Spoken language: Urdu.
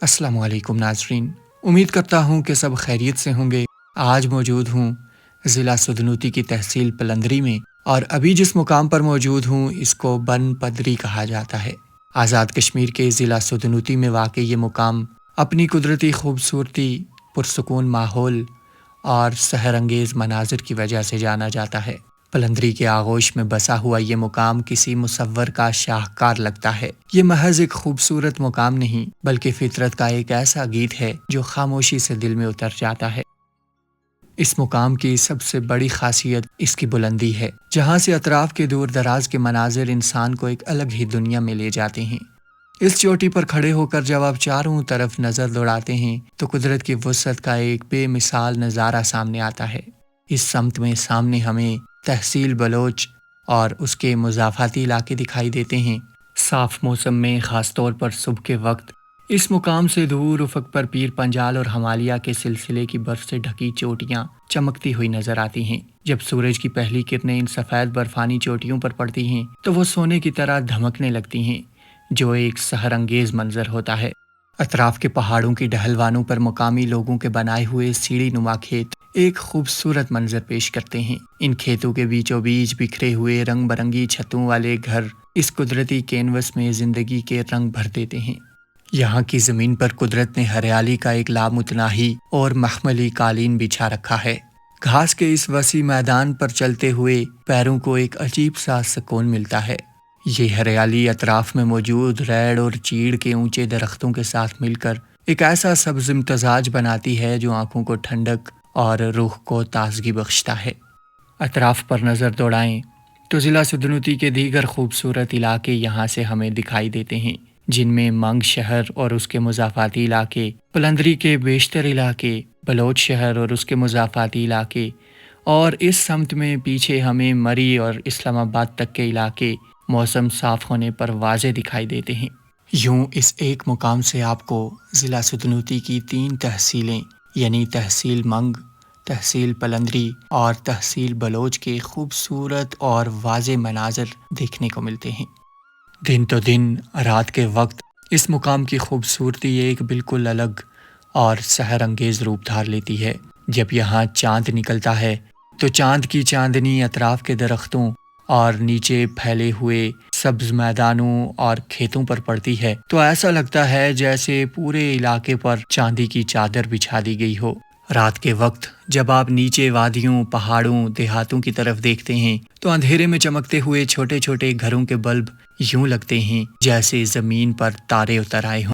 السلام علیکم ناظرین، امید کرتا ہوں کہ سب خیریت سے ہوں گے۔ آج موجود ہوں ضلع سدنوتی کی تحصیل پلندری میں، اور ابھی جس مقام پر موجود ہوں اس کو بن پدری کہا جاتا ہے۔ آزاد کشمیر کے ضلع سدنوتی میں واقع یہ مقام اپنی قدرتی خوبصورتی، پرسکون ماحول اور سحر انگیز مناظر کی وجہ سے جانا جاتا ہے۔ پلندری کے آغوش میں بسا ہوا یہ مقام کسی مصور کا شاہکار لگتا ہے۔ یہ محض ایک خوبصورت مقام نہیں بلکہ فطرت کا ایک ایسا گیت ہے جو خاموشی سے دل میں اتر جاتا ہے۔ اس مقام کی سب سے بڑی خاصیت اس کی بلندی ہے، جہاں سے اطراف کے دور دراز کے مناظر انسان کو ایک الگ ہی دنیا میں لے جاتے ہیں۔ اس چوٹی پر کھڑے ہو کر جب آپ چاروں طرف نظر دوڑاتے ہیں تو قدرت کی وسعت کا ایک بے مثال نظارہ سامنے آتا ہے۔ اس سمت میں سامنے ہمیں تحصیل بلوچ اور اس کے مضافاتی علاقے دکھائی دیتے ہیں۔ صاف موسم میں، خاص طور پر صبح کے وقت، اس مقام سے دور افق پر پیر پنجال اور ہمالیہ کے سلسلے کی برف سے ڈھکی چوٹیاں چمکتی ہوئی نظر آتی ہیں۔ جب سورج کی پہلی کرنیں ان سفید برفانی چوٹیوں پر پڑتی ہیں تو وہ سونے کی طرح دھمکنے لگتی ہیں، جو ایک سحر انگیز منظر ہوتا ہے۔ اطراف کے پہاڑوں کی ڈھلوانوں پر مقامی لوگوں کے بنائے ہوئے سیڑھی نما کھیت ایک خوبصورت منظر پیش کرتے ہیں۔ ان کھیتوں کے بیچوں بیچ بکھرے ہوئے رنگ برنگی چھتوں والے گھر اس قدرتی کینوس میں زندگی کے رنگ بھر دیتے ہیں۔ یہاں کی زمین پر قدرت نے ہریالی کا ایک لامتناہی اور مخملی قالین بچھا رکھا ہے۔ گھاس کے اس وسیع میدان پر چلتے ہوئے پیروں کو ایک عجیب سا سکون ملتا ہے۔ یہ ہریالی اطراف میں موجود ریڑ اور چیڑ کے اونچے درختوں کے ساتھ مل کر ایک ایسا سبز امتزاج بناتی ہے جو آنکھوں کو ٹھنڈک اور روح کو تازگی بخشتا ہے۔ اطراف پر نظر دوڑائیں تو ضلع سدنوتی کے دیگر خوبصورت علاقے یہاں سے ہمیں دکھائی دیتے ہیں، جن میں منگ شہر اور اس کے مضافاتی علاقے، پلندری کے بیشتر علاقے، بلوچ شہر اور اس کے مضافاتی علاقے، اور اس سمت میں پیچھے ہمیں مری اور اسلام آباد تک کے علاقے موسم صاف ہونے پر واضح دکھائی دیتے ہیں۔ یوں اس ایک مقام سے آپ کو ضلع سدنوتی کی 3 تحصیلیں یعنی تحصیل منگ، تحصیل پلندری اور تحصیل بلوچ کے خوبصورت اور واضح مناظر دیکھنے کو ملتے ہیں۔ دن تو دن، رات کے وقت اس مقام کی خوبصورتی ایک بالکل الگ اور سحر انگیز روپ دھار لیتی ہے۔ جب یہاں چاند نکلتا ہے تو چاند کی چاندنی اطراف کے درختوں اور نیچے پھیلے ہوئے سبز میدانوں اور کھیتوں پر پڑتی ہے تو ایسا لگتا ہے جیسے پورے علاقے پر چاندی کی چادر بچھا دی گئی ہو۔ رات کے وقت جب آپ نیچے وادیوں، پہاڑوں، دیہاتوں کی طرف دیکھتے ہیں تو اندھیرے میں چمکتے ہوئے چھوٹے چھوٹے گھروں کے بلب یوں لگتے ہیں جیسے زمین پر تارے اتر آئے ہوں۔